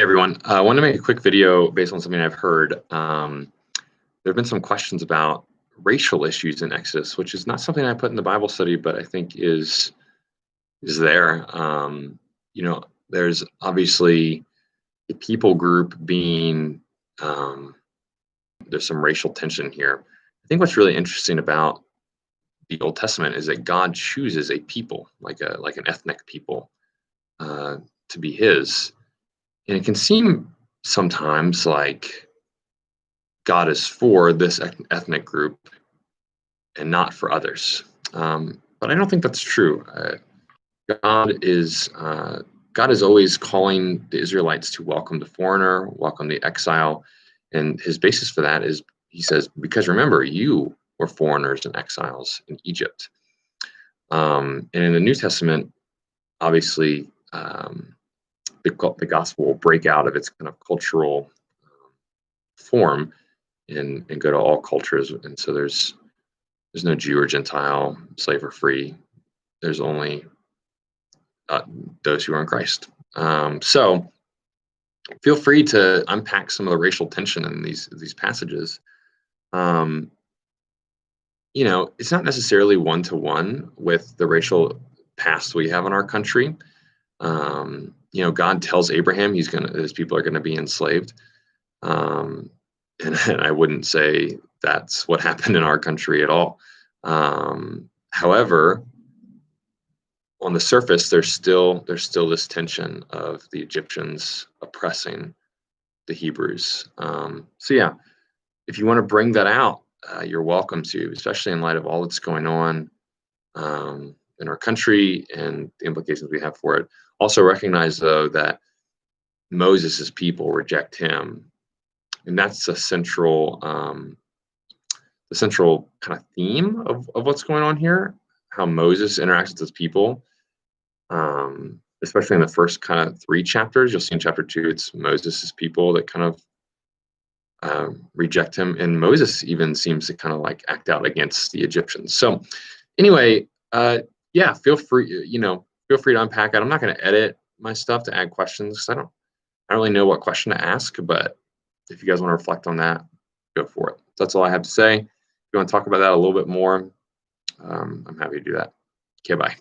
everyone. I want to make a quick video based on something I've heard. There have been some questions about racial issues in Exodus, which is not something I put in the Bible study, but I think is there. There's obviously a people group being there's some racial tension here. I think what's really interesting about the Old Testament is that God chooses a people, like an ethnic people, to be His. And it can seem sometimes like God is for this ethnic group and not for others. But I don't think that's true. God is God is always calling the Israelites to welcome the foreigner, welcome the exile, and His basis for that is He says, because remember, you were foreigners and exiles in Egypt. And in the New Testament, obviously, the gospel will break out of its kind of cultural form and go to all cultures. And so there's no Jew or Gentile, slave or free. There's only those who are in Christ. So feel free to unpack some of the racial tension in these passages. It's not necessarily one-to-one with the racial past we have in our country. God tells Abraham his people are gonna be enslaved. And I wouldn't say that's what happened in our country at all. However, on the surface, there's still this tension of the Egyptians oppressing the Hebrews. If you want to bring that out, you're welcome to, especially in light of all that's going on in our country and the implications we have for it. Also recognize, though, that Moses' people reject him, and that's the central kind of theme of what's going on here. How Moses interacts with his people, especially in the first kind of 3 chapters. You'll see in chapter 2, it's Moses' people that kind of reject him, and Moses even seems to kind of like act out against the Egyptians. So anyway, feel free to unpack it. I'm not going to edit my stuff to add questions because I don't really know what question to ask, but if you guys want to reflect on that, go for it. That's all I have to say. If you want to talk about that a little bit more, I'm happy to do that. Okay, bye.